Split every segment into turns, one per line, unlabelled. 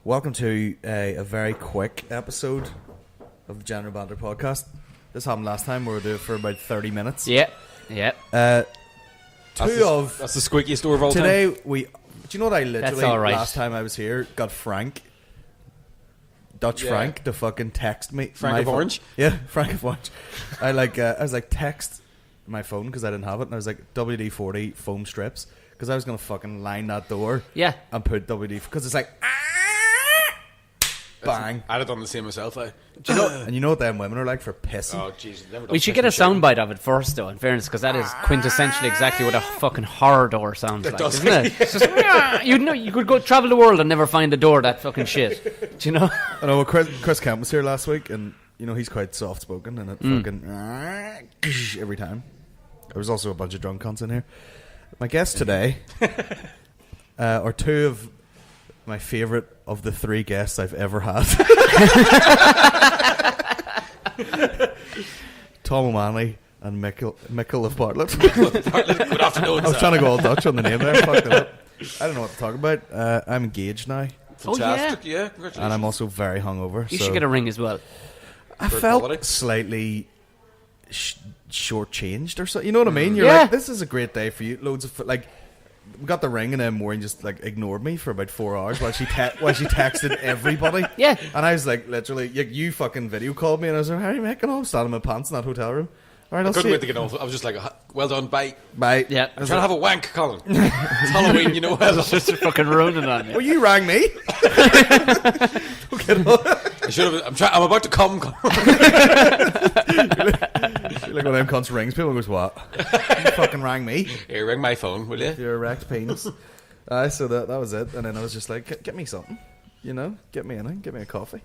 Welcome to a very quick episode of the General Banter podcast. This happened last time. We were doing it for about 30 minutes.
Yeah.
That's the
squeakiest door of all
today
time.
Do you know what I literally,
That's all right.
last time I was here, got Frank, Frank, to fucking text me.
Frank of Orange?
Yeah, Frank of Orange. I was like, text my phone because I didn't have it, and I was like, WD-40 foam strips, because I was going to fucking line that door.
Yeah.
And put WD, because it's like, bang.
I'd have done the same myself.
Do you know? And you know what them women are like for pissing?
Oh, jeez.
We should get a soundbite of it first, though, in fairness, because that is quintessentially exactly what a fucking horror door sounds like,
does.
isn't it? It's just, you could go travel the world and never find a door that fucking shit. Do you know?
I know, Chris Kemp was here last week, and you know he's quite soft-spoken, and it fucking every time. There was also a bunch of drunk cunts in here. My guests today are two of my favourite of the three guests I've ever had. Tom O'Malley and Mickle of Bartlett.
Good afternoon.
I was trying to go all Dutch on the name there. Fucked it up. I don't know what to talk about. I'm engaged now.
Fantastic. Yeah, congratulations.
And I'm also very hungover.
You should get a ring as well.
I felt slightly shortchanged or something. You know what I mean? You're
Yeah.
like, this is a great day for you. Loads of like. We got the ring, and then Maureen just like ignored me for about 4 hours while she texted everybody.
Yeah.
And I was like, literally, you fucking video called me, and I was like, how are you making? I'm standing in my pants in that hotel room. All right,
I couldn't wait to get off. I was just like, well done, bye.
Yeah.
I'm trying to have a wank, Colin. It's Halloween, you know well.
It's just fucking ruining on you.
Well, you rang me.
I should have. I'm about to come.
Like when them cunts rings, people goes, what? You fucking rang me.
Here, ring my phone, will you?
Your erect penis. So that was it. And then I was just like, get me something. You know, get me anything. Get me a coffee.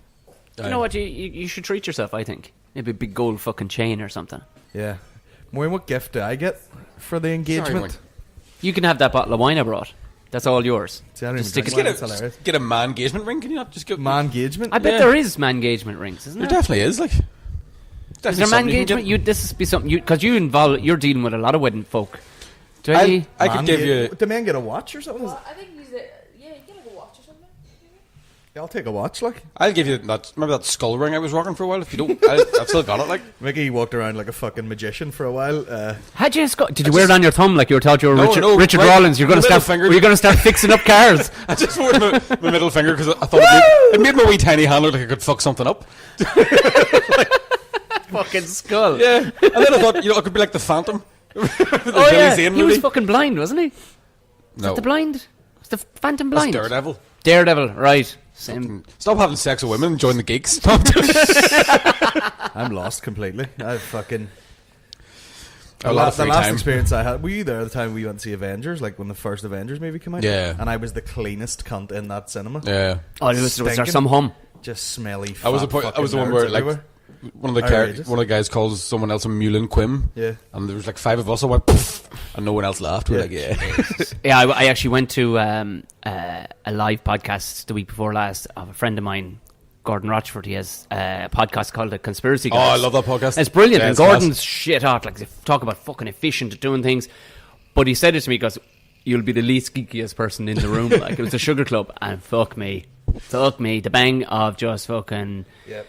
You know what? You should treat yourself, I think. Maybe a big gold fucking chain or something.
Yeah. Maureen, what gift do I get for the engagement?
Sorry,
You can have that bottle of wine I brought. That's all yours.
See, I don't
Just
even
stick
drink
it-
wine, it's hilarious.
Get a man engagement ring, can you not just get
Man engagement?
I bet
Yeah.
there is man engagement rings, isn't
There
there?
definitely is, like.
Is there man engagement? This is be something because you're dealing with a lot of wedding folk. Do
I
Man
could give you.
Do men get a watch or something?
Well, I think you get like a watch or something.
Yeah, I'll take a watch, like.
I'll give you that. Remember that skull ring I was rocking for a while? If you don't, I've still got it. Like,
Micky walked around like a fucking magician for a while.
How'd you did you wear it on your thumb like you were taught you were Richard
right,
Rawlins? You're going to
middle
start.
finger.
Were you going to start fixing up cars?
I just wore my middle finger because I thought it made my wee tiny hand look like I could fuck something up.
Fucking skull.
Yeah, and then I thought, I could be like the Phantom.
Oh yeah, he was fucking blind, wasn't he?
No,
The blind. Was the Phantom
that's
blind?
Daredevil.
Daredevil, right? Same.
Stop having sex with women and join the geeks. Stop.
I'm lost completely. I've fucking.
A lot of
the
free
last
time.
experience I had. Were you there the time we went to see Avengers, like when the first Avengers movie came out?
Yeah.
And I was the cleanest cunt in that cinema.
Yeah,
Oh, was there
Stinking.
some hum?
Just smelly.
I was
fat
I was the
fucking
one where
nerds
like
everywhere.
one of
Outrageous.
the guys calls someone else a Mulin Quim.
Yeah.
And there was like 5 of us. I went, poof, and no one else laughed. We're
Yeah.
like, yeah.
Yeah, I actually went to a live podcast the week before last of a friend of mine, Gordon Rochford. He has a podcast called The Conspiracy
Oh,
Guys.
I love that podcast.
It's brilliant.
Yeah,
And
it's
Gordon's
class.
shit hot. Like, they talk about fucking efficient at doing things. But he said it to me because you'll be the least geekiest person in the room. Like, it was a sugar club. And fuck me. The bang of just fucking...
Yep.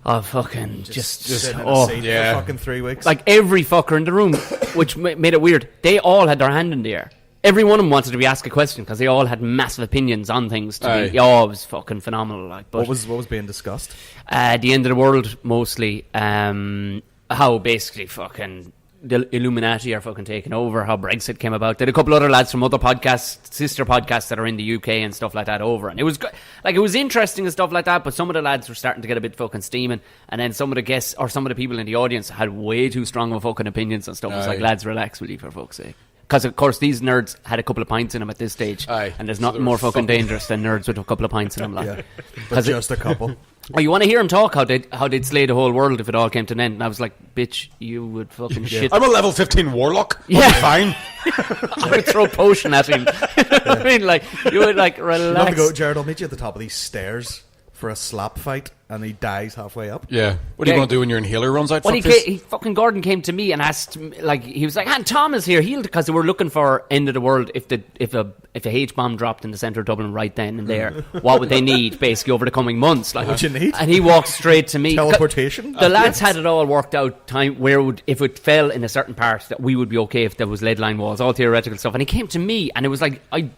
Of fucking just
Sitting in a
oh
seat
yeah.
for fucking 3 weeks.
like every fucker in the room, which made it weird. They all had their hand in the air. Every one of them wanted to be asked a question because they all had massive opinions on things.
Aye.
It was fucking phenomenal. Like, but
what was being discussed?
the end of the world mostly. How basically fucking the Illuminati are fucking taking over. How Brexit came about. There a couple other lads from other podcasts, sister podcasts that are in the UK and stuff like that over, and it was it was interesting and stuff like that. But some of the lads were starting to get a bit fucking steaming, and then some of the guests or some of the people in the audience had way too strong of fucking opinions and stuff. It was like,
Aye.
lads, relax, will you, for fuck's sake? Because of course these nerds had a couple of pints in them at this stage,
Aye.
and there's
So
nothing
they were
more fucking
fucking-
dangerous than nerds with a couple of pints in them. Like.
Yeah. But
'Cause
just a couple.
Oh, you want to hear him talk how they'd slay the whole world if it all came to an end? And I was like, bitch, you would fucking shit.
I'm a level 15 warlock.
Yeah.
I'm fine.
I would throw potion at him. I mean, like, you would like
Love to
relax.
go, Jared. I'll meet you at the top of these stairs. for a slap fight, and he dies halfway up.
Yeah. What are you
Yeah.
going to do when your inhaler runs out?
Well,
Fuck
fucking Gordon came to me and asked me, like, he was like, "And Tom is here, healed," because they were looking for end of the world if a H bomb dropped in the centre of Dublin right then and there. What would they need basically over the coming months? Like,
What you need?
And he walked straight to me.
Teleportation?
The lads had it all worked out. Time where if it fell in a certain part, that we would be okay if there was lead line walls, all theoretical stuff. And he came to me, and it was like I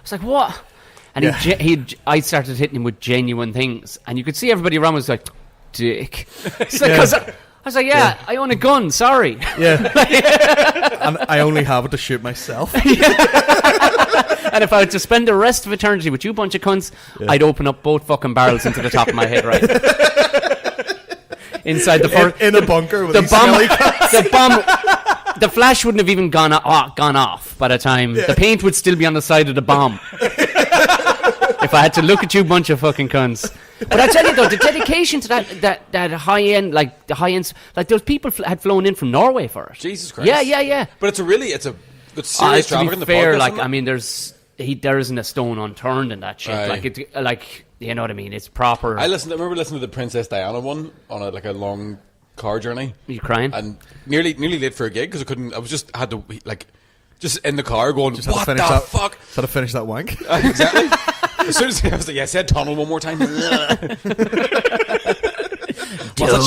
was like, "What?" And I started hitting him with genuine things, and you could see everybody around was like, "Dick." It's like, 'cause I was like, "Yeah, I own a gun. Sorry."
Yeah. And I only have it to shoot myself.
And if I had to spend the rest of eternity with you bunch of cunts, I'd open up both fucking barrels into the top of my head, right? Inside the first
in a bunker with
the
these
bomb,
smelly cunts.
the bomb, the flash wouldn't have even gone off by the time the paint would still be on the side of the bomb. If I had to look at you bunch of fucking cunts. But I tell you though, the dedication to that high end, like the high ends, like those people had flown in from Norway for it.
Jesus Christ.
Yeah.
But it's a good serious
To
traffic
be
in the
fair,
podcast,
like,
isn't it?
I mean, there isn't a stone unturned in that shit.
Aye.
Like you know what I mean? It's proper.
I remember listening to the Princess Diana one on a long car journey.
Are you crying?
And nearly late for a gig because I was just had to like just in the car going,
Just had to
what
finish
the
that-
fuck?
Just had to finish that wank.
Exactly. As soon as I was like, yeah, said tunnel one more time. She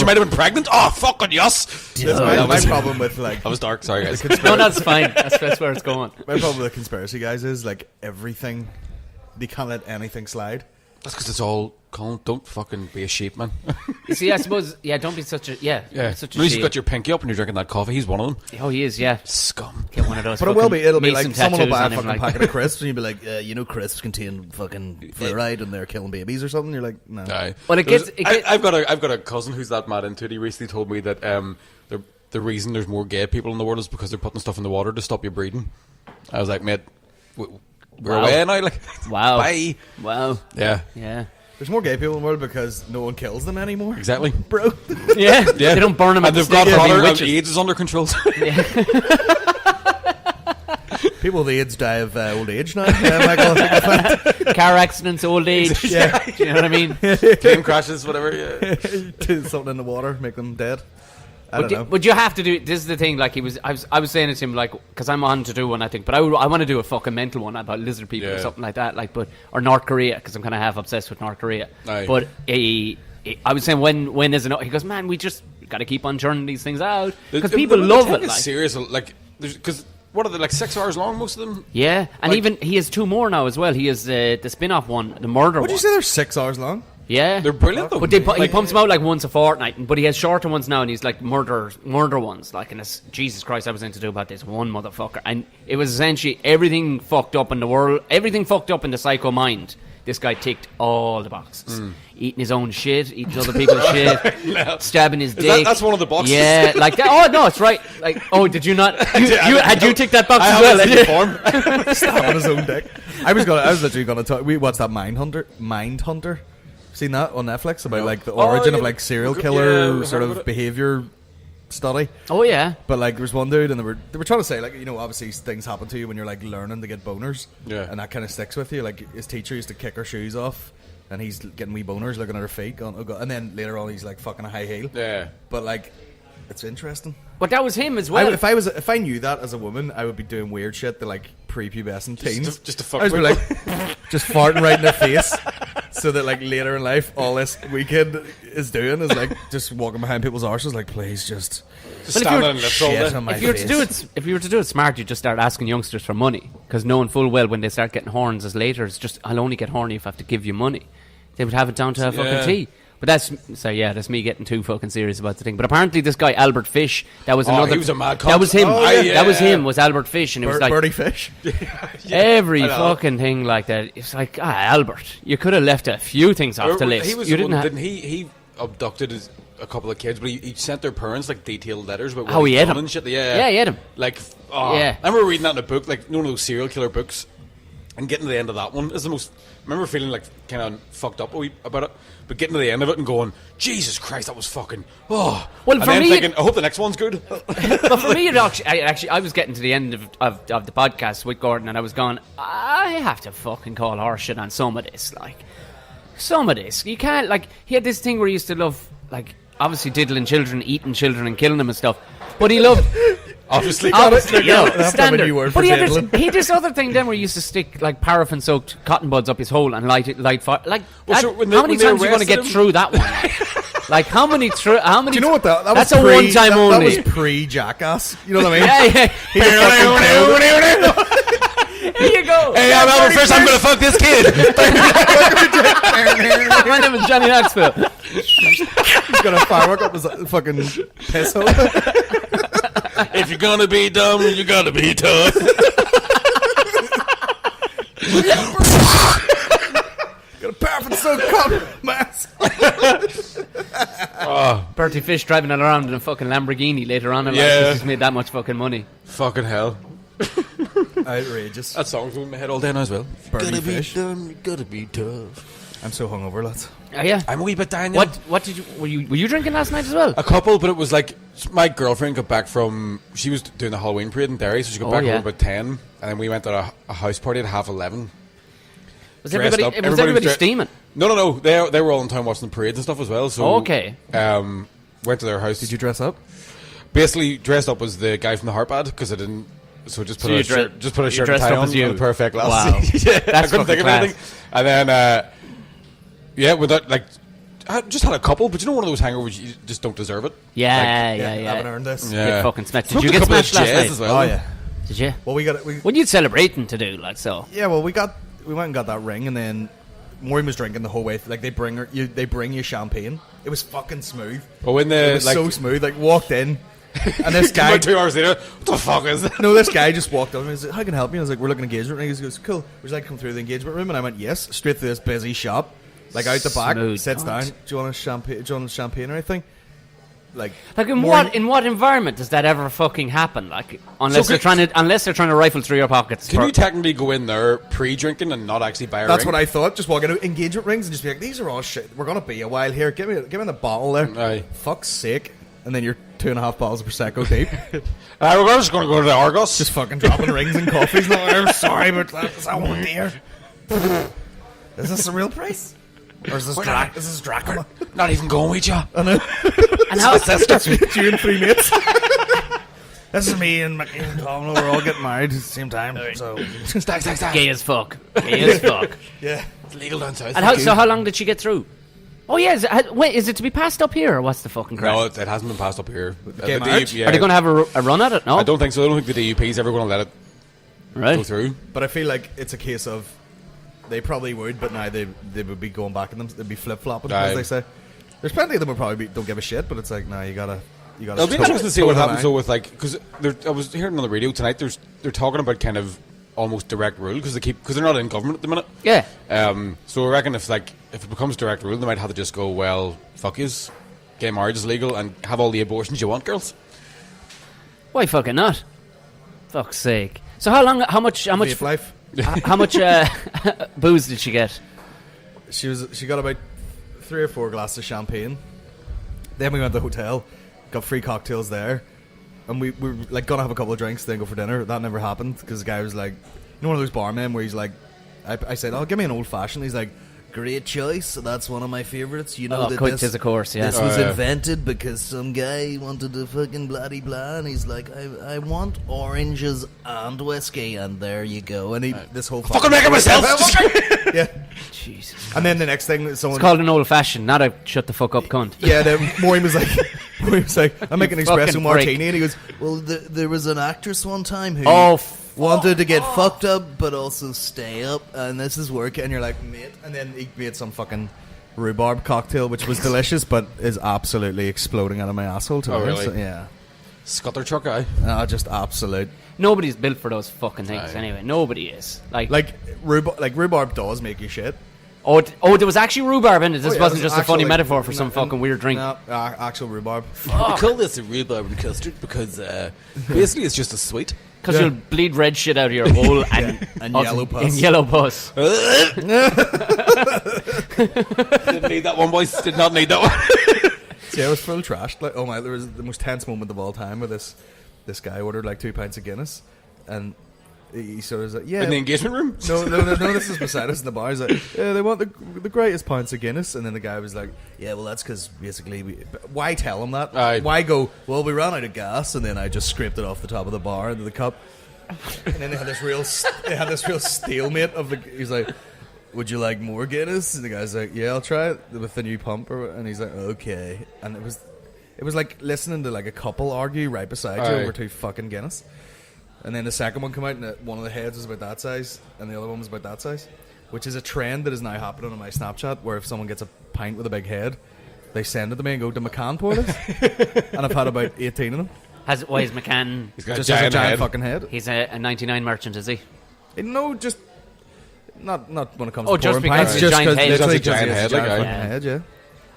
might have been pregnant. Oh, fucking yes.
That's my problem with like
That was dark. Sorry, guys.
No, that's fine. That's where it's going.
my problem with the conspiracy guys is like everything. They can't let anything slide.
That's because it's all. Colin, don't fucking be a sheep, man.
You see, I suppose, don't be such a such a
You've
sheep.
got your pinky up and you're drinking that coffee. He's one of them.
Oh, he is, yeah.
Scum.
Get one of those.
But it will be. It'll be
Mason
like someone will
tattoos
buy a
on him,
fucking
like-
packet of crisps, and you'll be like, crisps contain fucking fluoride, and they're killing babies or something. You're like, no.
Aye.
Well, it gets-
I've got a cousin who's that mad into it. He recently told me that the reason there's more gay people in the world is because they're putting stuff in the water to stop you breeding. I was like, mate, we're
Wow.
away now. Like,
Wow.
bye.
Wow.
Yeah,
Yeah.
There's more gay people in the world because no one kills them anymore.
exactly.
Bro.
Yeah.
Yeah,
They don't burn them at
and
the
they've got
stake for being
hotter and
witches.
AIDS is under control.
People with AIDS die of old age now. Michael, I think I found.
Car accidents, old age.
Yeah.
Do you know what I mean?
Plane crashes, whatever. Yeah.
Do something in the water, make them dead. I don't know.
But you have to do. This is the thing. Like I was saying it to him, like, because I'm on to do one, I think, but I want to do a fucking mental one about lizard people or
Yeah.
something like that, like, or North Korea, because I'm kind of half obsessed with North Korea.
Aye.
But I was saying when is enough? He goes, man, we just got to keep on churning these things out because people love it.
It's
Like,
serious, like, because what are they, like 6 hours long? Most of them.
yeah, and
Like-
even he has 2 more now as well. He has the spin-off one, the murder
What did
one.
you say? They're 6 hours long.
Yeah,
They're brilliant though.
But he pumps them out like once a fortnight, but he has shorter ones now, and he's like murder ones. Like, and it's, Jesus Christ, I was into do about this one motherfucker, and it was essentially everything fucked up in the world, everything fucked up in the psycho mind. This guy ticked all the boxes. Eating his own shit, eating other people's shit, stabbing his dick.
That's one of the boxes?
Yeah, like that. Oh no, it's right. Like, oh, did you not? Had you ticked that box
I
as
have
well?
it
did
in
you?
the form.
Stabbing his own dick. I was literally gonna talk. What's that? Mindhunter. Seen that on Netflix about like the origin of like serial killer
yeah,
sort
heard about
of
it.
behavior study.
Oh yeah.
But like there was one dude, and they were trying to say, like, obviously things happen to you when you're like learning to get boners.
Yeah.
And that kind of sticks with you. Like his teacher used to kick her shoes off, and he's getting wee boners looking at her feet, going, oh God. And then later on he's like fucking a high heel.
Yeah.
But like, it's interesting.
But that was him as well.
If I knew that as a woman, I would be doing weird shit to like prepubescent teens.
Just to fuck
I was
with.
like just farting right in their face, so that like later in life, all this weekend is doing is like just walking behind people's arses, like, please just
Just stand
you're-
on lips all
shit
day.
on my
if you were
face.
to do it smart, you just start asking youngsters for money, because knowing full well when they start getting horns as later, it's just, I'll only get horny if I have to give you money. They would have it down to a fucking
Yeah.
T. But that's me getting too fucking serious about the thing. But apparently this guy Albert Fish, that was another.
he was a mad cunt.
That was him.
Oh, yeah.
That was him. Was Albert Fish, and it was like
Birdie fish.
every
I know.
fucking thing like that. It's like, Albert, you could have left a few things off the list.
He was
you
the
didn't
one,
have.
didn't he abducted a couple of kids, but he sent their parents like detailed letters about
How
what
he
he'd
ate
done
them.
and shit. Yeah,
Yeah, he ate them.
Like,
Yeah.
I remember reading that in a book, like one of those serial killer books, and getting to the end of that one is the most. I remember feeling like kind of fucked up about it, but getting to the end of it and going, Jesus Christ, that was fucking. Oh,
Well,
and
for
then
me-
thinking, I hope the next one's good.
But for me, I was getting to the end of the podcast with Gordon, and I was going, I have to fucking call horse shit on some of this, like. some of this. You can't, like, he had this thing where he used to love, like, obviously diddling children, eating children and killing them and stuff. But he loved...
Obviously,
standard.
Word
But
for
he had
diddling.
this other thing then where he used to stick, like, paraffin-soaked cotton buds up his hole and light fire. Like,
Well,
that,
sure, when
how
they-
many
when they
times are you going to get
arrested him-
through that one? Like, how many...
Do you know what that was?
That's a one-time
that
only.
was pre-Jackass. You know what I mean?
Yeah.
He just fucking killed it.
Here you go.
Hey, I'm Albert Fish. I'm gonna fuck this kid.
My name is Johnny Knoxville.
He's got a firework up his fucking piss hole.
If you're gonna be dumb, you gotta be tough.
Got a paraffin soaked cotton mask.
Bertie Fish driving it around in a fucking Lamborghini later on in life.
Yeah.
He's made that much fucking money.
Fucking hell.
Outrageous.
That song's in my head all day now as well.
Bertie
Gotta be
Fish.
dumb, you gotta be tough.
I'm so hungover, lads.
Oh, yeah.
I'm a wee bit down now.
What did you... Were you drinking last night as well?
A couple, but it was like my girlfriend got back from. She was doing the Halloween parade in Derry, so she got back
yeah.
home about 10, and then we went to a house party at 11:30.
Was
dressed
everybody,
up.
was
Everybody
everybody
was
steaming?
No. They were all in town watching the parades and stuff as well. So
Okay.
Went to their house.
Did you dress up?
Basically dressed up as the guy from the Heartbad because I didn't. So just put
So
a
you
shirt, just put a
you
shirt and
dressed
tie
up
on
as you.
and a pair of fake glasses.
Wow.
Yeah,
That's
I couldn't think of
fucking
anything. And then with that, like, I just had a couple, but you know, one of those hangovers you just don't deserve it.
Yeah.
I haven't earned this.
Get fucking smashed. Did
Smoked
you
a
get
couple of
smashed last
jazz
night?
as well.
Oh yeah.
Did you?
Well, we
What are you celebrating to do, like so?
yeah. Well, we went and got that ring, and then Maureen was drinking the whole way. Like they bring you champagne. It was fucking smooth.
But when
It was
like,
so smooth. Like walked in, and this guy.
about 2 hours later, what the fuck is that?
No, this guy just walked up and he was like, "How can I help you?" I was like, "We're looking at engagement." And he goes, "Cool. Would you like to come through the engagement room?" And I went, "Yes." Straight through this busy shop, like out the back.
Smooth.
Sits down. Do you want a champagne? Do you want a champagne or anything? Like
in
Maureen-
what environment does that ever fucking happen? Like unless they're trying to rifle through your pockets.
Can you technically go in there pre-drinking and not actually buy a
That's
ring?
what I thought. Just walk into engagement rings and just be like, "These are all shit. We're gonna be a while here. Give me the bottle there."
Aye.
Fuck's sake! And then you're 2.5 bottles of prosecco deep.
We're just going to go to the Argos.
Just fucking dropping rings and coffees. No, I'm sorry, but that's I want here. Is this the real price? Or is this Dracula?
Not even going with you.
I know.
And how,
That's you and 3 mates. This is me and Micky and Colin. We're all getting married at the same time. So
Stack.
gay as fuck. Gay as fuck.
yeah.
It's legal down south.
And how long did she get through? Oh yeah, is it to be passed up here or what's the fucking crap?
No, it hasn't been passed up here.
Gay
The
marriage?
yeah.
Are they going to have a run at it? No,
I don't think so. I don't think the DUP is ever going to let it go
Right.
through.
But I feel like it's a case of they probably would, but now they would be going back in them. They'd be flip flopping,
Aye.
as they say. There's plenty of them who probably don't give a shit, but it's like, nah, you gotta.
It'll be
toe-
interesting to see
toe
what
the
happens
line.
though with like because I was hearing on the radio tonight. They're talking about kind of almost direct rule because they're not in government at the minute.
Yeah.
So I reckon if it becomes direct rule, they might have to just go, well, fuck yous, gay marriage is legal and have all the abortions you want, girls.
Why fucking not? Fuck's sake. So how much
Vape life.
how much booze did she get?
She got about 3 or 4 glasses of champagne. Then we went to the hotel, got free cocktails there, and we were like gonna have a couple of drinks, then go for dinner. That never happened because the guy was like, you know, one of those barmen where he's like, I said, "Oh, give me an old fashioned." He's like, "Great choice. That's one of my favorites. You know
Oh,
that
quite is, of course, yeah.
this was
yeah.
invented because some guy wanted to fucking bloody blah, and he's like, I want oranges and whiskey, and there you go." And this whole
Fucking make it myself.
yeah.
Jesus.
And then the next thing, someone
It's called an old fashioned, not a shut the fuck up cunt.
yeah, then Maureen was like, "I'm making an
fucking
espresso
prick.
martini," and he goes, "Well, there was an actress one time who wanted to get fucked up but also stay up, and this is work." And you're like, "Mate," and then he made some fucking rhubarb cocktail, which was delicious, but is absolutely exploding out of my asshole. To
Oh,
be honest.
really?
Yeah,
Scutter truck, aye.
just absolute.
Nobody's built for those fucking things
Aye.
anyway. Nobody is.
Like rhubarb does make you shit.
Oh, there was actually rhubarb in it. This
Oh, yeah,
wasn't
there's
just a funny
actual,
metaphor for
no,
some fucking weird drink.
No, actual rhubarb.
We call this a rhubarb and custard because basically it's just a sweet.
Because
Yeah.
you'll bleed red shit out of your hole and,
And yellow pus.
And yellow pus.
Didn't need that one, boys. Did not need that one.
Yeah, it was full trashed. Like, oh my, there was the most tense moment of all time where this guy ordered like 2 pints of Guinness, and he sort of was like, yeah.
In the engagement room?
No, this is beside us in the bar. He's like, yeah, they want the greatest pints of Guinness. And then the guy was like, yeah, well, that's because basically, why tell him that?
Aye.
Why go, well, we ran out of gas, and then I just scraped it off the top of the bar into the cup. And then they had this real stalemate of he's like, would you like more Guinness? And the guy's like, yeah, I'll try it with the new pump. And he's like, okay. And it was like listening to like a couple argue right beside you over 2 fucking Guinness. And then the second one came out, and one of the heads was about that size, and the other one was about that size, which is a trend that is now happening on my Snapchat, where if someone gets a pint with a big head, they send it to me and go, "Do McCann pour this?" And I've had about 18 of them.
Why is McCann?
He's got
Just
a
has a
giant
giant
head.
fucking head.
He's a 99 merchant, is he?
No, just not when it comes
Oh,
to
just
pouring
because
pints.
of the giant
'cause
head.
literally
Just a giant
he has
head,
a giant
like,
fucking
yeah.
head, yeah.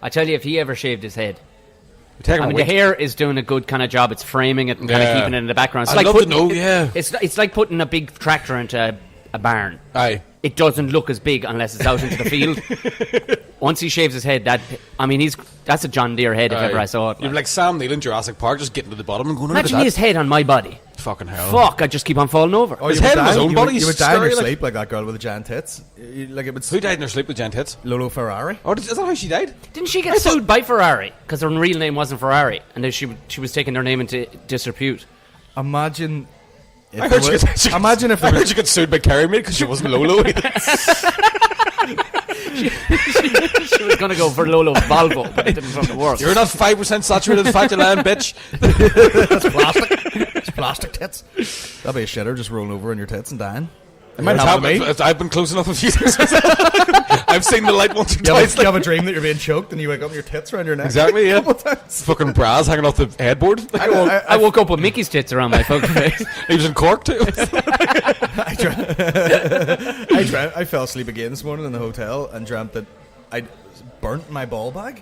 I tell you, if he ever shaved his head,
Take him
I mean,
away.
the hair is doing a good kind of job. It's framing it and kind
Yeah.
of keeping it in the background. It's
I'd
like
love to
putting,
know, yeah.
It's like putting a big tractor into a barn.
Aye.
It doesn't look as big unless it's out into the field. Once he shaves his head, that's a John Deere head if
Aye.
ever I saw it.
You're like Sam Neill in Jurassic Park, just getting to the bottom and going, look at
Imagine
that.
his head on my body.
Fucking hell.
Fuck, I just keep on falling over.
Oh,
His
you would
head on his
die-
own
you
body
would,
is
you would die in your
scary, like-
sleep like that girl with the giant tits. Like it would.
Who died in her sleep with giant tits?
Lolo Ferrari.
Oh, is that how she died?
Didn't she get sued by Ferrari because her real name wasn't Ferrari, and then she was taking their name into disrepute?
Imagine. If
I
there
heard
was-
she
imagine if
I
there
heard
was,
she got sued by Carrie Mate because she wasn't Lolo.
She was going to go for Lolo Volvo, but it didn't fucking work.
You're not 5% saturated fat, you lying bitch.
it's plastic tits. That'd be a shitter just rolling over in your tits and dying. It might
It's
happen to me.
happened- I've been close enough with you. I've seen the light once or
You have,
twice.
you have a dream that you're being choked and you wake up and your tits around your neck.
Exactly, yeah.
Couple times.
Fucking bras hanging off the headboard.
I woke up with Mickey's tits around my fucking face.
He was in Cork too.
I fell asleep again this morning in the hotel and dreamt that I'd burnt my ball bag.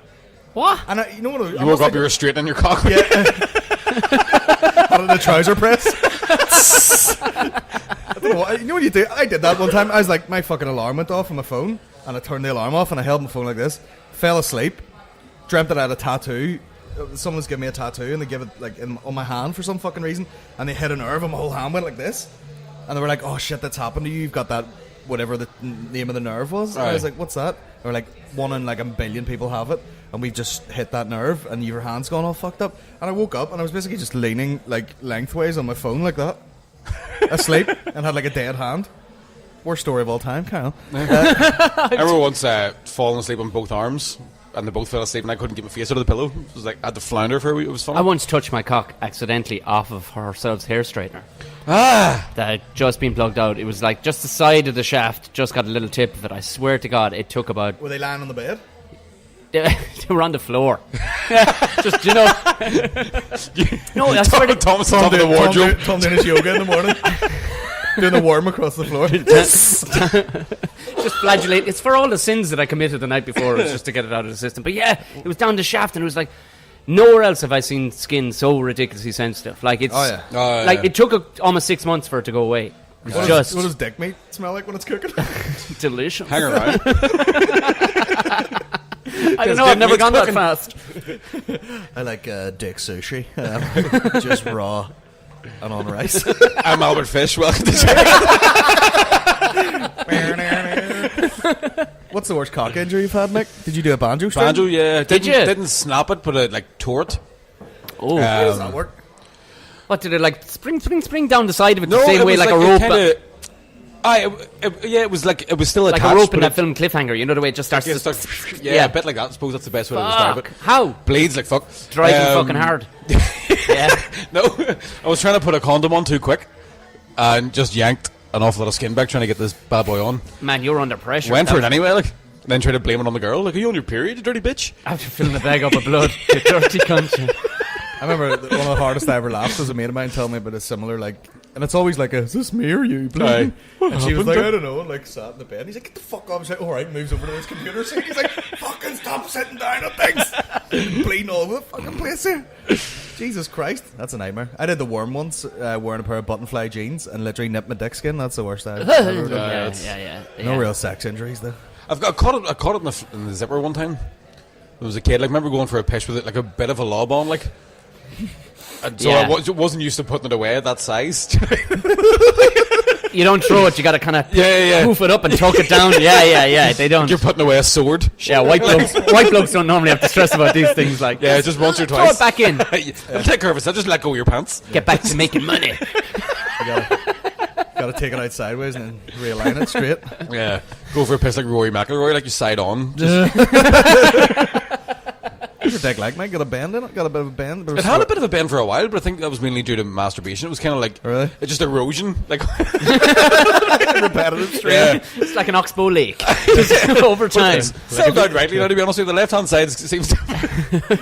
What?
And you know what?
You woke up, you were straightening your cock.
Yeah. Out of the trouser press. I don't know what, you know what you do? I did that one time. I was like, my fucking alarm went off on my phone, and I turned the alarm off, and I held my phone like this, fell asleep, dreamt that I had a tattoo. Someone's giving me a tattoo, and they give it like on my hand for some fucking reason, and they hit a nerve, and my whole hand went like this, and they were like, "Oh shit, that's happened to you. You've got that." Whatever the name of the nerve was. And I was
Aye.
like, what's that? They were like, 1 in like a billion people have it, and we just hit that nerve, and your hand's gone all fucked up. And I woke up, and I was basically just leaning like lengthways on my phone like that, asleep, and had like a dead hand. Worst story of all time, Kyle.
I remember once falling asleep on both arms, and they both fell asleep, and I couldn't get my face out of the pillow. It was like I had to flounder for a week. It was fun.
I once touched my cock accidentally off of herself's hair straightener.
Ah,
That had just been plugged out. It was like just the side of the shaft, just got a little tip of it. I swear to God, it took about.
Were they lying on the bed?
They were on the floor. Just, you know. No, I swear to
Thomas on top of the wardrobe.
Tom doing his yoga in the morning. Doing a worm across the floor.
just flagellate. It's for all the sins that I committed the night before. It was just to get it out of the system. But yeah, it was down the shaft, and it was like nowhere else have I seen skin so ridiculously sensitive. Like it's,
Oh, yeah.
Oh,
like
yeah.
it took almost 6 months for it to go away. It was
What
just
does dick meat smell like when it's cooking?
delicious.
hang around.
I don't know. I've never gone that fast.
I like dick sushi. Just raw and on rice.
I'm Albert Fish. Welcome to
What's the worst cock injury you've had, Mick? Did you do a banjo string?
Banjo. Yeah,
Did you?
Didn't snap it, but it like tore it.
Oh,
How does that work?
what did it like? Spring down the side of it the
No,
same
it
way
was
like a rope.
Yeah, it was like it was still
Like
attached.
a rope in
but
that film Cliffhanger, you know the way it just starts
Yeah,
to
it starts, yeah, a bit like that. I suppose that's the best way to describe it.
Fuck. How?
Bleeds like fuck.
Driving fucking hard. Yeah.
No, I was trying to put a condom on too quick, and just yanked an awful lot of skin back trying to get this bad boy on.
Man, you're under pressure.
Went for it
That-
anyway, like. Then tried to blame it on the girl. Like, are you on your period, you dirty bitch?
After filling the bag up of blood, you dirty cunt.
I remember one of the hardest I ever laughed was a mate of mine telling me about a similar, like, and it's always like, is this me or you bleeding?
Aye.
And she was
happened?
like, I don't know, and like sat in the bed. And he's like, get the fuck up. She's like, alright, moves over to his computer screen. He's like, fucking stop sitting down on things. Bleeding all over the fucking place here. Jesus Christ. That's a nightmare. I did the worm once, wearing a pair of buttonfly jeans and literally nipped my dick skin. That's the worst I've ever done.
Yeah.
No real sex injuries though.
I caught it in the zipper one time. There was a kid, like, I remember going for a piss with it, like a bit of a lob on, like. And so
Yeah.
I wasn't used to putting it away at that size.
you don't throw it. You got to kind of
Yeah.
poof it up and tuck it down. Yeah. They don't.
You're putting away a sword.
Yeah, white blokes don't normally have to stress about these things. Like,
Yeah, just once or
throw
twice.
it back in.
I'll take care of it. So just let go of your pants.
Get back to making money.
Gotta take it out sideways and then realign it straight.
Yeah. Go for a piss like Rory McIlroy, like you side on.
Your dick like mate, got a bend in it, got a bit of a bend.
It had a bit of a bend for a while, but I think that was mainly due to masturbation. It was kind of like
Really?
It's just erosion, like
repetitive straight.
yeah.
It's like an oxbow lake. Just over time.
Sounds out rightly. Now, to be honest with you, the left hand side seems to.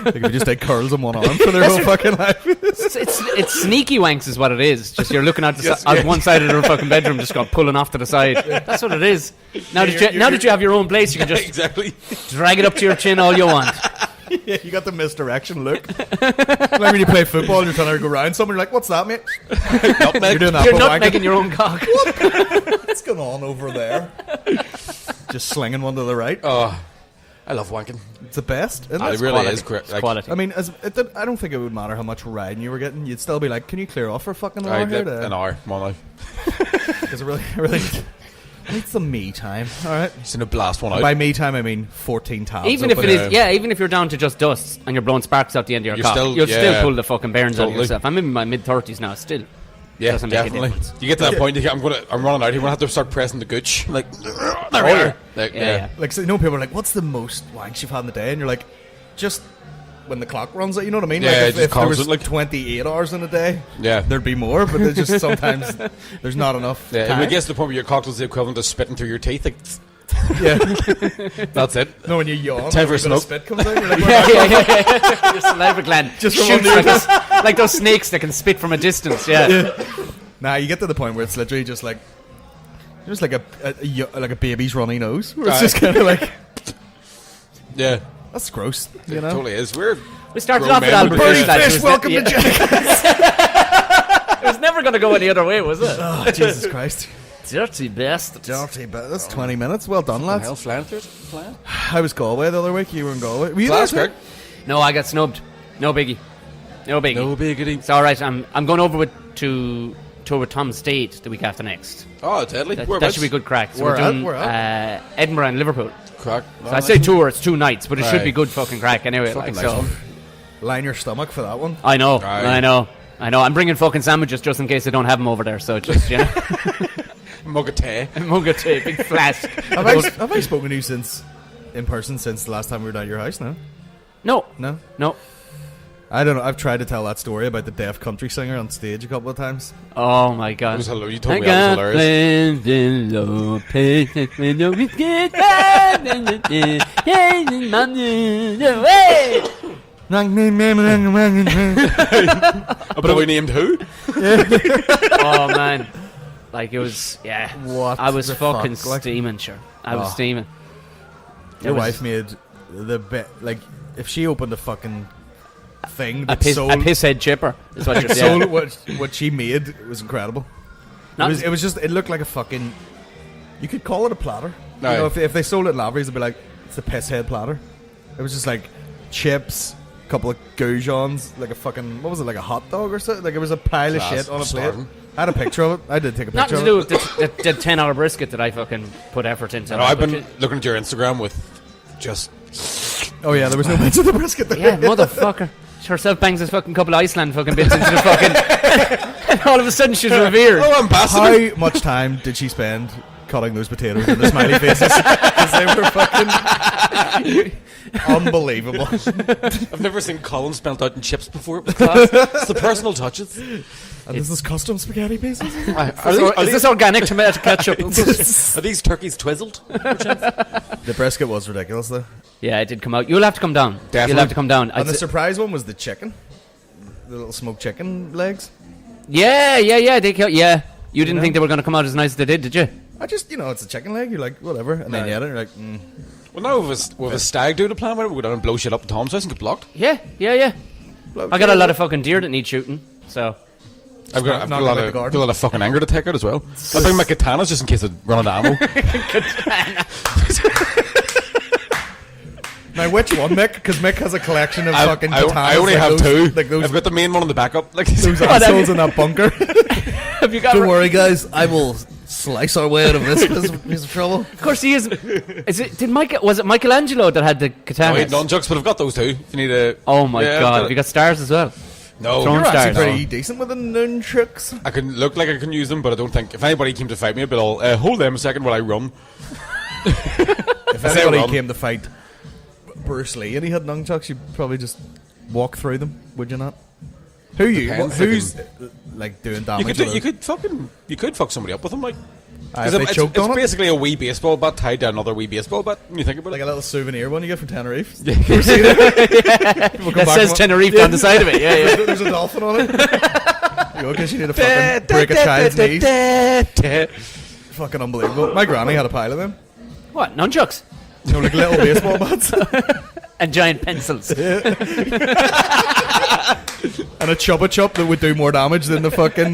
Like if you just take curls on one arm for their whole fucking life.
It's sneaky wanks is what it is. Just you're looking out
Yes,
out
yeah.
one side of the fucking bedroom, just got pulling off to the side. That's what it is. Now that you have your own place, you can just
Exactly.
drag it up to your chin all you want.
Yeah, you got the misdirection look. Like when you play football and you're trying to go round someone, you're like, "What's that, mate?" You're doing that.
You're
for
not
wanking.
making your own cock.
What's going on over there? Just slinging one to the right.
Oh, I love wanking.
It's the best. Isn't
It
it?
really
quality.
is great.
It's
Like,
quality.
I mean, I don't think it would matter how much riding you were getting. You'd still be like, "Can you clear off for fucking an hour here?"
an hour, come on now.
Because it really needs some me time. All right.
Just in a blast one out.
By me time, I mean 14 tabs.
Even if
open.
it is, even if you're down to just dust and you're blowing sparks out the end of your
You're
cock,
still-
you'll still
yeah.
pull the fucking bearings out of
Totally.
yourself. I'm in my mid-30s now, still.
Yeah,
Doesn't make a
definitely.
difference.
You get to that point, I'm running out here. I'm gonna have to start pressing the gooch. Like, there we
yeah.
are. Like,
Yeah.
Like, so, people are like, "What's the most wanks you've had in the day?" And you're like, "Just when the clock runs out." You know what I mean?
Yeah,
like
just
if there was
constantly.
28 hours in a day,
Yeah.
there'd be more. But there's just sometimes there's not enough.
Yeah,
time.
it gets to the point where your cock is the equivalent of spitting through your teeth. Like,
Yeah.
that's it.
No, when you yawn,
Time for a
a bit of
smoke.
spit comes out. You're like,
Yeah. Your saliva gland
Just from
shoots
under
like those snakes that can spit from a distance. Yeah.
Nah, you get to the point where it's literally just like a baby's runny nose. Where it's just kind of like,
Yeah,
that's gross. You
it
know.
totally is. We're
We started
Grown
off with
men
Albert
with
Fish.
beards.
Fish, welcome to
It was never going to go any other way, was it?
Oh, Jesus Christ.
Dirty bastard.
Dirty, but that's 20 minutes. Well done, lads.
hell flying through it. Flying.
I was Galway the other week. You were in Galway. Were you
Flash,
there?
Greg.
No, I got snubbed. No biggie. No biggie.
No biggity.
It's all right. I'm going over to tour with Tom Stade the week after next.
Oh, deadly.
That should be good crack. So
Where
we're
at?
doing
Where at?
Edinburgh and Liverpool.
Crack.
So I say tour, it's 2 nights, but it should
Aye.
be good fucking crack anyway.
Fucking
Like,
nice
so.
one.
Line your stomach for that one.
I know,
Aye.
I know. I'm bringing fucking sandwiches just in case they don't have them over there. So just
Mug of tea.
mug of tea, big flask.
Have I spoken to you in person since the last time we were down at your house? No?
No.
I don't know. I've tried to tell that story about the deaf country singer on stage a couple of times.
Oh my god.
It was hilarious. You told me that was hilarious.
plans in low places when no we get away.
A boy named who?
Oh man, like it was, yeah.
What
I was
the
fucking
fuck, like-
steaming, sure. I was
Oh.
steaming.
Your
It was
wife made the like if she opened a fucking thing
a
that
piss,
sold,
a piss head chipper. Is what you're
sold
saying.
what she made, it was incredible.
Not-
It was just, it looked like a fucking, you could call it a platter. You
Aye.
know, if they sold it at Lavery's, it'd be like, it's a piss head platter. It was just like chips, a couple of goujons, like a fucking, what was it, like a hot dog or something? Like it was a pile
Class.
of shit on a plate.
Starving.
I had a picture of it. I did take a picture
Nothing to
of
do
it.
with the 10-hour brisket that I fucking put effort into.
No, I've
But
been looking at your Instagram with just.
Oh yeah, there was no mention of the brisket there.
yeah, motherfucker. She herself bangs this fucking couple of Iceland fucking bits into the fucking. And all of a sudden she's revered.
Oh, ambassador!
How much time did she spend cutting those potatoes into smiley faces? Because they were fucking unbelievable.
I've never seen Colin spelt out in chips before. It was class. It's the personal touches.
And this is custom spaghetti pieces?
Is this organic tomato ketchup?
Are these turkeys twizzled?
The brisket was ridiculous though.
Yeah, it did come out. You'll have to come down.
Definitely.
You'll have to come down.
And the surprise one was the chicken. The little smoked chicken legs.
yeah. Yeah. You didn't think they were going to come out as nice as they did you?
I just, it's a chicken leg. You're like, whatever. And then
Aye.
you eat it, you're like,
Well, now with a stag do the plan, we go down and blow shit up at Tom's house and get blocked.
Yeah. I got a lot of fucking deer that need shooting, so.
I've got
not
a lot
like the
of
garden.
got a lot of fucking anger to take out as well. I bring my katanas just in case I run out of ammo.
Now, which one, Mick? Because Mick has a collection of fucking katanas.
I only
like
have
those,
two.
Like those,
I've got the main one on the backup. Like
those assholes in that bunker.
Have you got
Don't worry, guys. I will slice our way out of this piece of trouble.
Of course he is. Was it Michelangelo that had the
I hate
katanas?
nunchucks, but I've got those too. If you need a...
Oh my
Yeah,
god,
I've
have you got stars as well?
No.
Throwing
You're actually
stars.
pretty decent with the nunchucks.
I can look like I can use them, but I don't think... If anybody came to fight me, I'd be all, hold them a second while I run.
If
say
anybody
run.
came to fight Bruce Lee and he had nunchucks, you'd probably just walk through them, would you not?
Depends,
Who's like doing damage?
You could fuck somebody up with them, like...
If they choked
it's
on it?
basically a wee baseball bat tied to another wee baseball bat, when you think about
Like
it.
a little souvenir one you get from Tenerife.
That says Tenerife on the side of it. Yeah, yeah.
There's a dolphin on it. You go, because you need to fucking break a child's knees. Fucking unbelievable. My granny had a pile of them.
What? Nunchucks
You know, like little baseball bats.
and giant pencils.
And a chubba chup that would do more damage than the fucking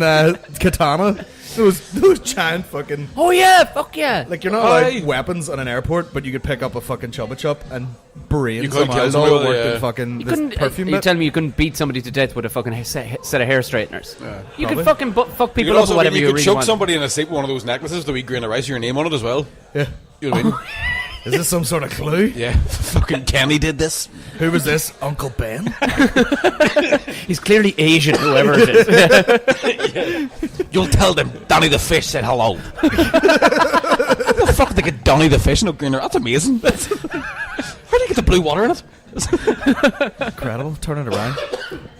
katana. Those giant fucking...
Oh yeah, fuck yeah.
Like, you're not allowed weapons on an airport, but you could pick up a fucking chubba chup and brain
You could
somehow.
kill
It all
somebody,
worked
yeah.
in fucking
You
this
couldn't.
perfume
You
bit.
tell me you couldn't beat somebody to death with a fucking set of hair straighteners. You could
probably.
fucking fuck
You
people
could
up
also
with whatever
you
you
could
really
choke
want.
somebody in a sleep with one of those necklaces with a wee grain of rice with your name on it as well.
Yeah.
You know what I mean?
Is this some sort of clue?
Yeah. Fucking Kenny did this.
Who was this? Uncle Ben?
He's clearly Asian, whoever it is.
You'll tell them Donny the Fish said hello. How the fuck did they get Donny the Fish in a greener? That's amazing. Where did they get the blue water in it?
Incredible. Turn it around.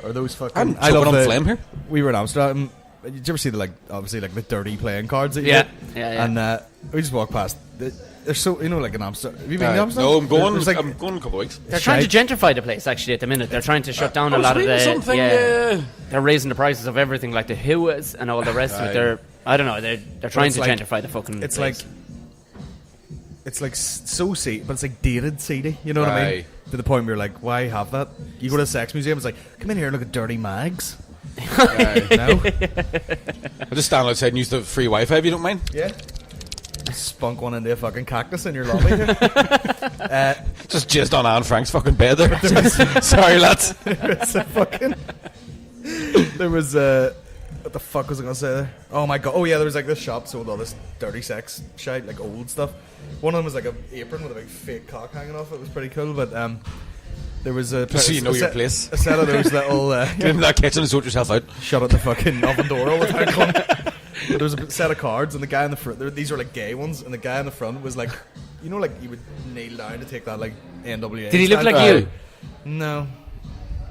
Or those fucking...
I'm choking on flame here.
We were in Amsterdam. Did you ever see the, like, obviously, like, the dirty playing cards that you
Yeah.
get?
Yeah.
And we just walked past... They're so... You know, like in Amsterdam... Have you been to Amsterdam?
No, I'm going.
There's, like,
I'm going in a couple of weeks.
They're trying to gentrify the place actually at the minute. They're trying to shut down a
I was
lot of
reading
the.
something,
They're raising the prices of everything, like the Huas and all the rest of it.
Aye.
I don't know. They're trying
it's
to
like-
gentrify the fucking.
It's
place.
like... It's like so seedy, but it's like dated seedy. You know what I mean?
Aye.
To the point where you're like, why have that? You go to a sex museum, it's like, come in here and look at dirty mags.
Aye.
No?
I'll just stand outside and use the free Wi-Fi if you don't mind.
Yeah. Spunk one into a fucking cactus in your lobby here.
Just jizzed on Anne Frank's fucking bed there. Sorry, lads.
It's a fucking... There was what the fuck was I gonna say there? Oh my god! Oh yeah, there was like this shop sold all this dirty sex shite, like old stuff. One of them was like an apron with a big fake cock hanging off it. It was pretty cool, but there was a
Just so you know your place.
A set of those little
Get into that kitchen and sort yourself out.
shut at the fucking oven door all the time. But there was a set of cards, and the guy in the front, these were like gay ones, and the guy in the front was like, you know, like you would kneel down to take that like NWA.
Did he look
stand.
like you?
No.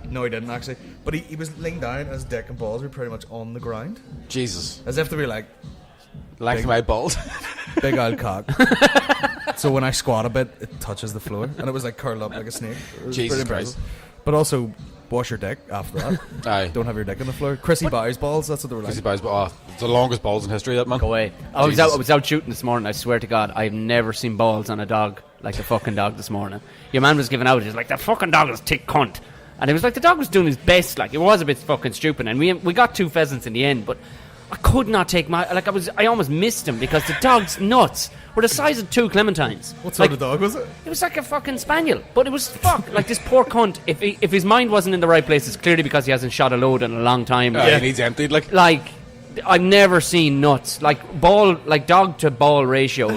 No, he didn't actually. But he was laying down, and his dick and balls were pretty much on the ground.
Jesus.
As if to be like,
Length of my balls.
big old cock. So when I squat a bit, it touches the floor. And it was like curled up like a snake. It was
Jesus
pretty impressive.
Christ.
But also, wash your dick after that.
Aye.
Don't have your dick on the floor. Chrissy Bow's balls, that's what they were like.
Chrissy Buys, it's the longest balls in history, that man.
Go away. I
Jesus.
was out shooting this morning. I swear to God, I've never seen balls on a dog like the fucking dog this morning. Your man was giving out. He's like, that fucking dog is tick cunt. And it was like the dog was doing his best. Like, it was a bit fucking stupid. And we got 2 pheasants in the end, but I could not take I almost missed him because the dog's nuts were the size of 2 clementines.
What sort
like,
of dog was it?
It was like a fucking spaniel, but it was like this poor cunt. If his mind wasn't in the right place, it's clearly because he hasn't shot a load in a long time.
He needs emptied, like.
Like, I've never seen nuts like dog to ball ratio.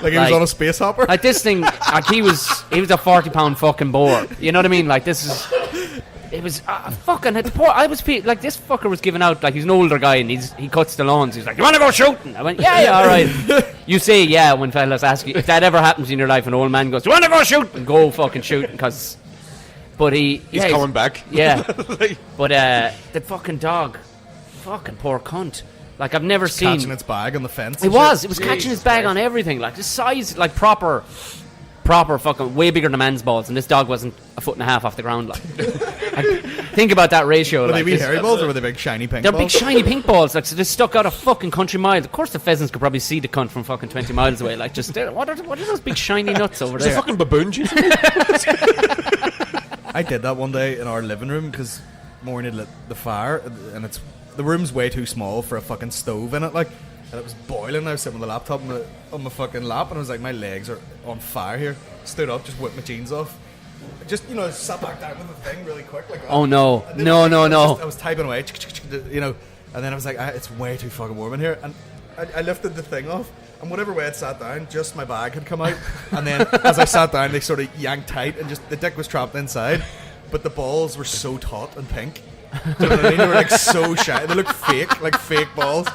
Like he was on a space hopper?
Like this thing, like he was a 40-pound fucking boar. You know what I mean? Like this is. It was fucking. Like this fucker was giving out like he's an older guy and he cuts the lawns. He's like, "You want to go shooting?" I went, "Yeah, all right." You say yeah when fellas ask you if that ever happens in your life. An old man goes, "You want to go shooting?" Go fucking shooting because. But he's
coming back.
Yeah, but the fucking dog, fucking poor cunt. Like I've never seen.
Catching its bag on the fence.
It was catching his bag on everything. Like the size, like proper fucking way bigger than a man's balls, and this dog wasn't 1.5 foot off the ground. Like, think about that ratio.
Were
like,
they wee hairy balls or were they big shiny pink
they're
balls?
big shiny pink balls. Like so, they stuck out a fucking country mile. Of course, the pheasants could probably see the cunt from fucking 20 miles away. Like, just what are those big shiny nuts over
It's a
there?
fucking baboon, Jesus.
I did that one day in our living room because Maureen had lit the fire, and the room's way too small for a fucking stove in it, like, and it was boiling. I was sitting with the laptop on my fucking lap, and I was like, my legs are on fire here. Stood up, just whipped my jeans off. Just, sat back down with the thing really quick, like.
Oh no,
I
no.
was typing away, and then I was like, it's way too fucking warm in here, and I lifted the thing off, and whatever way it sat down, just my bag had come out, and then as I sat down, they sort of yanked tight, and just the dick was trapped inside, but the balls were so taut and pink. Do you know what I mean? They were like so shy. They looked fake, like fake balls.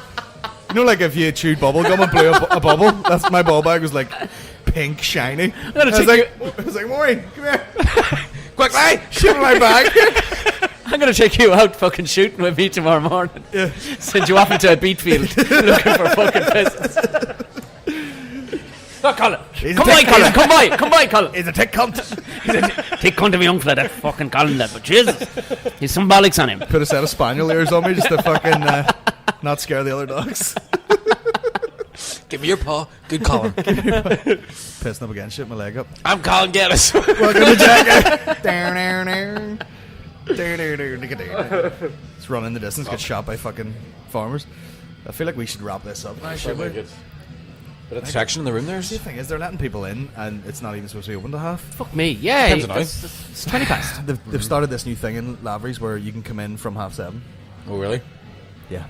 You know, like if you chewed bubble gum and blew a bubble. That's my ball bag was like pink, shiny. I was like, Maureen, come here, quickly, shoot my bag.
I'm going to take you out fucking shooting with me tomorrow morning.
Yeah.
Send you off into a beat field looking for fucking peasants. Oh, Colin. Come by, Colin.
He's a tick cunt.
Take cunt of a young fella, that fucking Colin lad. But Jesus, he's some bollocks on him.
Put a set of spaniel ears on me just to fucking not scare the other dogs.
Give me your paw. Good Colin.
Pissing up again, shit my leg up.
I'm Colin Geddis.
Welcome to Jack. It's running the distance, get shot by fucking farmers. I feel like we should wrap this up now, should we?
Bit of distraction in the room there.
The thing is, they're letting people in, and it's not even supposed to be open to half.
Fuck me, yeah.
Depends on now.
It's 20 past.
They've started this new thing in Lavery's where you can come in from 7:30.
Oh, really?
Yeah.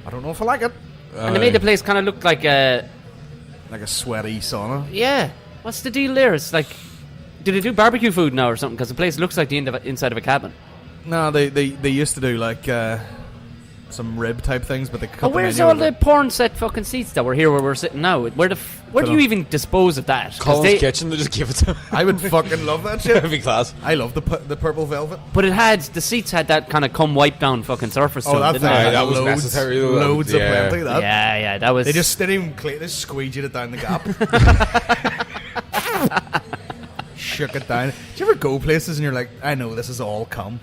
I don't know if I like it.
And they made the place kind of look like a...
Like a sweaty sauna.
Yeah. What's the deal there? It's like... Do they do barbecue food now or something? Because the place looks like the inside of a cabin.
No, they used to do like some rib type things, but they cut
Oh, where's
the menu
all the porn set fucking seats that were here where we're sitting now? Where do you even dispose of that? 'Cause
Colin's kitchen, they just give it to him.
I would fucking love that shit.
That'd be class.
I love the purple velvet.
But the seats had that kind of wipe down fucking surface to
Oh,
them,
that
didn't
thing
they?
had
that was
loads,
necessary.
loads of
Yeah.
plenty. That.
Yeah, that was...
They just didn't even clean. They just squeegeed it down the gap. Shook it down. Do you ever go places and you're like, I know this is all cum?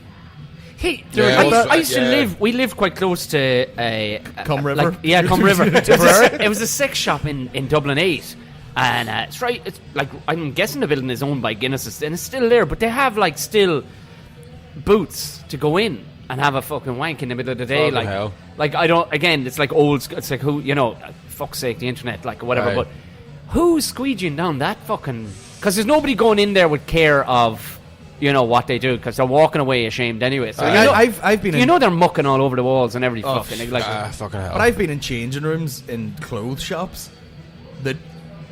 Hey,
Yeah,
I used to live... We lived quite close to a...
Cum River?
Cum River.
Tipperary?
It was a sex shop in Dublin 8. And it's right... It's like... I'm guessing the building is owned by Guinness, and it's still there, but they have, like, still booths to go in and have a fucking wank in the middle of the day.
Fucking hell.
Like, I don't... Again, it's like old... It's like, who... You know, fuck's sake, the internet, like, whatever,
Aye.
but... Who's squeegeeing down that fucking... Because there's nobody going in there with care of... You know what they do, because they're walking away ashamed anyway. So
I've been.
You know they're mucking all over the walls and every fucking like.
Fucking hell.
But I've been in changing rooms in clothes shops that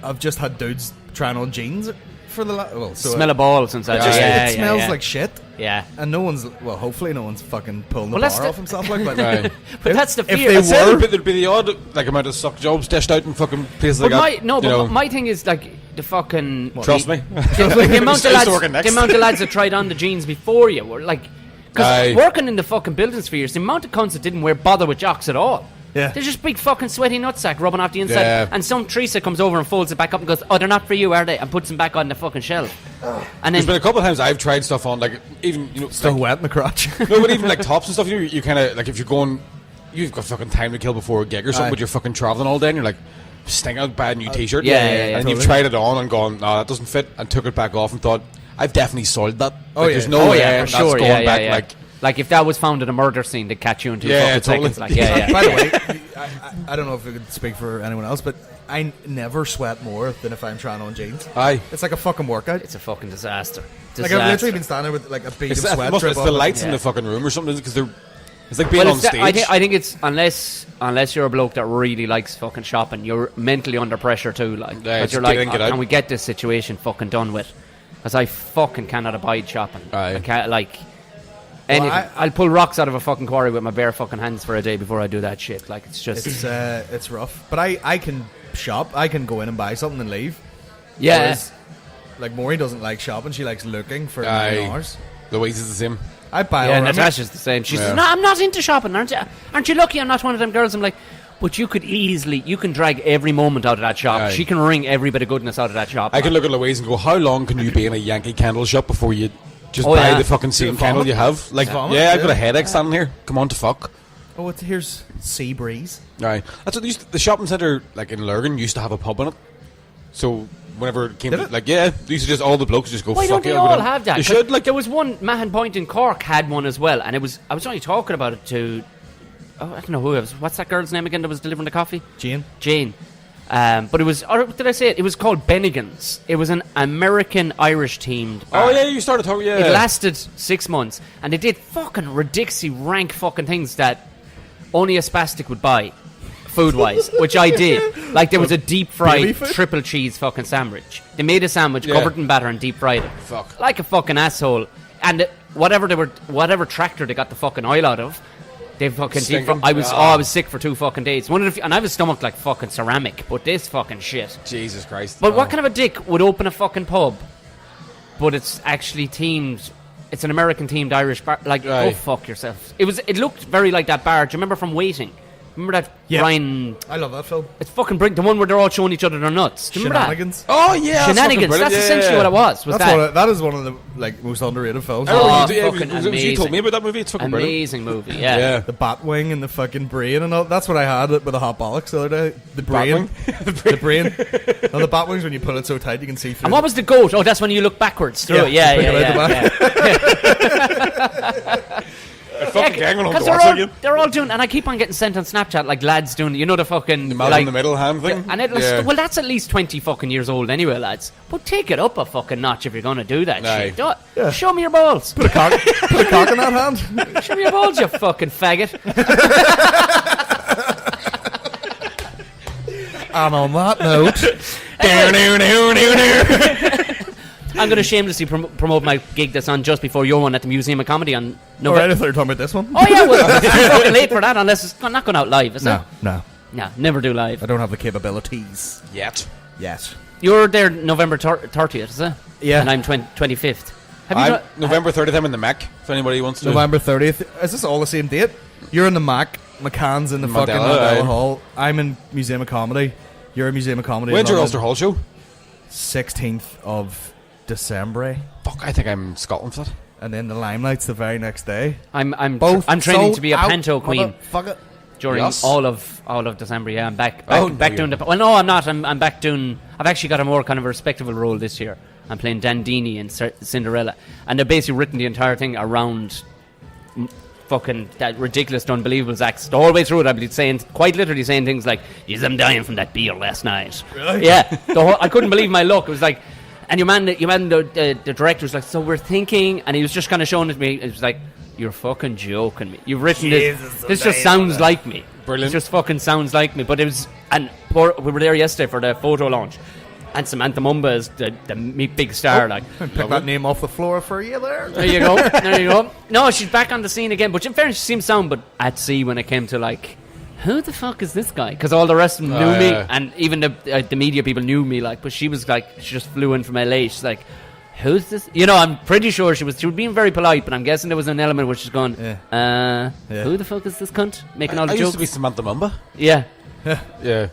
I've just had dudes trying on jeans for the
smell of balls and such.
it smells like shit.
Yeah,
and no one's hopefully no one's fucking pulling the
that's
bar off himself like that.
Right.
but that's the fear.
If they were,
there'd be the odd like amount of suck jobs dished out in fucking places like that.
My thing is like the fucking
Trust me.
the amount of
Used to working
lads,
next.
the amount of lads that tried on the jeans before you were like, because working in the fucking building spheres, the amount of cunts that didn't bother with jocks at all.
Yeah.
They're just big fucking sweaty nutsack rubbing off the inside,
Yeah.
and some Teresa comes over and folds it back up and goes, "Oh, they're not for you, are they?" and puts them back on the fucking shelf. And
There's
then
been a couple of times I've tried stuff on, like even
Still
like,
wet in the crotch.
no, but even like tops and stuff. You kind of like if you're going, you've got fucking time to kill before a gig or something,
Aye.
but you're fucking traveling all day and you're like, sting out a bad new t-shirt.
yeah,
and
totally.
you've tried it on and gone, no, that doesn't fit, and took it back off and thought, I've definitely soiled that.
Oh,
Like,
yeah.
there's no way that's going back.
Like, Like if that was found in a murder scene, they'd catch you in 2 fucking
totally.
seconds. Like, yeah.
By the way, I don't know if I could speak for anyone else, but I never sweat more than if I'm trying on jeans.
Aye.
It's like a fucking workout.
It's a fucking disaster.
Like I've literally been standing with like a bead of sweat.
It's
drip
the
off
lights
my-
in the fucking room or something, because they're. It's like being on stage.
I think it's unless you're a bloke that really likes fucking shopping, you're mentally under pressure too. Like,
Yeah,
because you're
just
like,
get in, get out.
can we get this situation fucking done with? Because I fucking cannot abide shopping.
Aye.
I can't like. Anything.
Well,
I'll pull rocks out of a fucking quarry with my bare fucking hands for a day before I do that shit. Like it's just
It's rough, but I can shop. I can go in and buy something and leave.
yeah.
Whereas, like Maury doesn't like shopping. She likes looking for 9 hours.
Louise is the same.
I buy.
Yeah,
all
Natasha's the same. She says, "No, I'm not into shopping. Aren't you lucky? I'm not one of them girls." I'm like, but you can drag every moment out of that shop.
Aye.
She can wring every bit of goodness out of that shop.
I can look at Louise and go, how long can you be in a Yankee candle shop before you just
Oh,
buy
yeah.
the fucking same
Vomit?
candle you have? Like,
Vomit?
yeah, I've got a
Yeah.
headache standing here. Come on to fuck.
Oh, here's Sea Breeze.
Right. That's what the shopping centre, like in Lurgan, used to have a pub in it. So whenever it came
Did
to,
it?
like, yeah, they used to just, all the blokes just go,
Why
fuck
don't
it,
they
I'll go
all
down.
have that?
They
'Cause
should, like,
there was one, Mahon Point in Cork had one as well, and I was only talking about it to, I don't know who it was. What's that girl's name again that was delivering the coffee? Jane. But it was, or did I say it? It was called Bennigan's. It was an American-Irish themed bar.
oh yeah, you started talking, yeah.
It lasted 6 months, and they did fucking ridiculously rank fucking things that only a spastic would buy. food-wise, which I did. Like, there was a
Baby
deep-fried
food?
triple cheese fucking sandwich. They made a sandwich, covered in batter and deep-fried it.
Fuck.
Like a fucking asshole. And whatever tractor they got the fucking oil out of, they fucking
Stinking.
I was sick for 2 fucking days. And I have a stomach like fucking ceramic, but this fucking shit.
Jesus Christ.
But what kind of a dick would open a fucking pub, but it's actually themed? It's an American themed Irish bar. Like, go
Right.
fuck yourself. It looked very like that bar. Do you remember from Waiting? Remember that Ryan?
I love that film.
It's fucking brilliant. The one where they're all showing each other their nuts. Do you remember
Shenanigans.
Oh, yeah.
Shenanigans. That's essentially what it was.
That is one of the like most underrated films.
Oh,
you
fucking
you
amazing.
told me about that movie. It's fucking brilliant.
Amazing movie. Yeah.
Yeah.
The Batwing and the fucking brain and all. That's what I had with the hot bollocks the other day. The brain. the brain. No, the Batwing's when you pull it so tight you can see through.
And what was the goat? Oh, that's when you look backwards through it.
Yeah,
Yeah.
I fucking gang on
Because
the watch again.
they're all doing, and I keep on getting sent on Snapchat like lads doing, you know, the fucking
The man in the middle hand thing.
And well, that's at least 20 fucking years old anyway, lads. But take it up a fucking notch if you're gonna do that
Aye.
shit. Show me your balls.
Put a cock in that hand.
Show me your balls, you fucking faggot.
And on that note,
I'm going to shamelessly promote my gig that's on just before your one at the Museum of Comedy on
all right, I thought you were talking about this one.
Oh yeah, well, it's fucking late for that unless it's not going out live, is it?
No,
No, never do live.
I don't have the capabilities
Yet.
yet.
You're there November 30th, is it?
Yeah.
And I'm 25th. Have you
I'm
done-
November 30th. I'm in the Mac. If anybody wants to.
November 30th. Is this all the same date? You're in the Mac. McCann's in the fucking
Mandela,
Mandela Hall. I'm in Museum of Comedy. You're in Museum of Comedy.
When's
in
your
London.
Ulster Hall show?
16th of December.
Fuck, I think I'm in Scotland for that.
And then the Limelight's the very next day.
I'm
Both
I'm training
sold
to be a
out,
panto queen
Fuck it.
during
Yes.
all of December. Yeah, I'm back
Oh,
back
no,
doing the. Well, no, I'm not. I'm back doing. I've actually got a more kind of a respectable role this year. I'm playing Dandini in Cinderella, and they've basically written the entire thing around fucking that ridiculous, unbelievable acts. The whole way through it, I've been saying, quite literally saying things like, "Yes, I'm dying from that beer last night."
Really?
Yeah, I couldn't believe my luck. It was like, and the director was like, "So we're thinking," and he was just kind of showing it to me. It was like, "You're fucking joking me. You've written
Jesus,
this just sounds like me.
Brilliant.
It just fucking sounds like me." But it was, and we were there yesterday for the photo launch. And Samantha Mumba is the big star, like.
Pick that name off the floor for you there.
There you go. There you go. No, she's back on the scene again. But in fairness, she seems sound, but at sea when it came to, like, who the fuck is this guy? Because all the rest of them knew me,
yeah.
and even the media people knew me, like. But she was like, she just flew in from LA. She's like, who's this? You know, I'm pretty sure she was being very polite, but I'm guessing there was an element where she's going,
Yeah.
who the fuck is this cunt making all the
I used
jokes?
to be Samantha Mumba.
Yeah.
Yeah.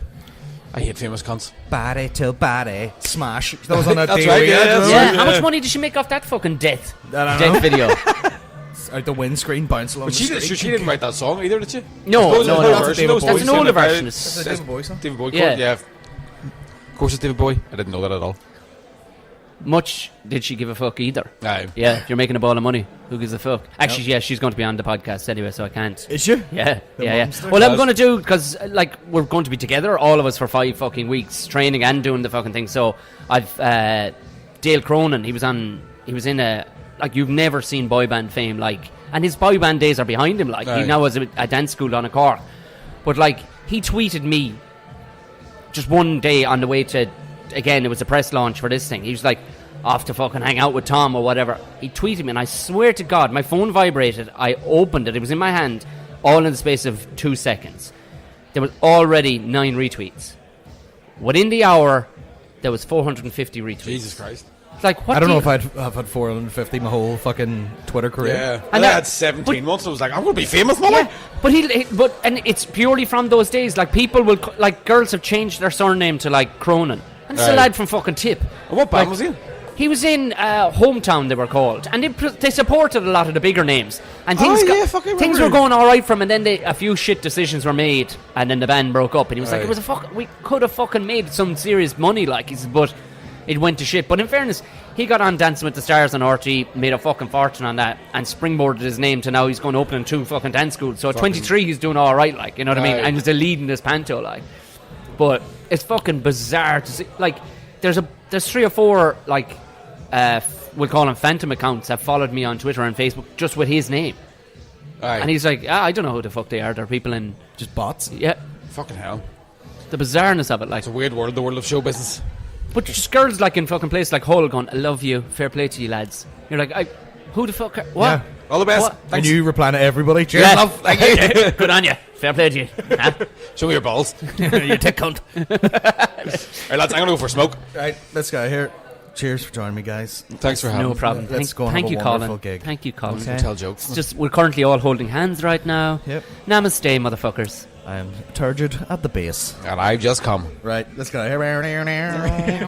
I hate famous cunts.
Body to body. Smash. That was on that
That's
DOE
right, yeah,
ad,
that's
remember?
Yeah.
right.
How much money did she make off that fucking death?
I don't
Death
know.
video.
Out the windscreen, bounce along
But
the street.
she didn't write that song either, did she?
No,
I suppose
no,
it's
no.
her
That's
version,
David
though,
Bowie.
That's an
so
older
it's
version.
That's a David Bowie song.
David Bowie.
Yeah.
Yeah. Of course it's David Bowie. I didn't know that at all.
Much did she give a fuck either.
Aye.
Yeah, you're making a ball of money. Who gives a fuck? Actually, yeah, she's going to be on the podcast anyway, so I can't.
Is she?
Yeah,
The
yeah.
monster?
Well, I'm going to do, because, like, we're going to be together, all of us, for 5 fucking weeks, training and doing the fucking thing. So, I've, Dale Cronin, he was in a, like, you've never seen boy band fame, like, and his boy band days are behind him, like, he
Aye.
now has a dance school down a Cork. But, like, he tweeted me just one day on the way to, again, it was a press launch for this thing. He was like, off to fucking hang out with Tom or whatever. He tweeted me, and I swear to God, my phone vibrated. I opened it. It was in my hand, all in the space of 2 seconds. There was already 9 retweets. Within the hour, there was 450 retweets.
Jesus Christ.
It's like, what
I don't
do
know
you-
if I've had 450 my whole fucking Twitter career.
Yeah.
And
And I
that-
had 17 once, so I was like, I'm going to be famous, mother.
Yeah, but and it's purely from those days. Like, people will, like, girls have changed their surname to, like, Cronin. And it's a
Aye.
lad from fucking Tip.
And what band
Like,
was he in?
He was in Hometown, they were called, and they supported a lot of the bigger names. And things,
Oh, yeah, fucking
things
remember.
were going all right for him, and then a few shit decisions were made, and then the band broke up. And he was like,
Aye.
"It was we could have fucking made some serious money, like," he said, but it went to shit. But in fairness, he got on Dancing with the Stars on RT, made a fucking fortune on that, and springboarded his name to now he's going to open in 2 fucking dance schools. So at 23, he's doing all right, like, you know what I mean?
Aye.
And he's a lead in this panto, like. But it's fucking bizarre to see. Like, there's 3 or 4 like. We'll call them phantom accounts that followed me on Twitter and Facebook just with his name.
Aye.
And he's like, I don't know who the fuck they are. They're people in...
Just bots.
Yeah.
Fucking hell.
The bizarreness of it, like.
It's a weird world, the world of show business.
But just girls like in fucking places like Hull going, I love you, fair play to you lads. You're like, who the fuck? What?
Yeah.
All the best.
What?
And
Thanks.
you replying to everybody. Cheers,
Yeah.
love. Thank you.
Good on you, fair play to you. Huh?
Show me your balls.
You dick cunt.
Alright, lads, I'm gonna go for a smoke.
Right, let's go here. Cheers for joining me, guys.
Thanks for having
No
me.
problem.
Let's go and
Thank
have
you,
a
Colin.
wonderful gig.
Thank you, Colin.
Okay. Tell jokes.
It's just we're currently all holding hands right now.
Yep.
Namaste, motherfuckers.
I am turgid at the base.
And I've just come.
Right, let's go here.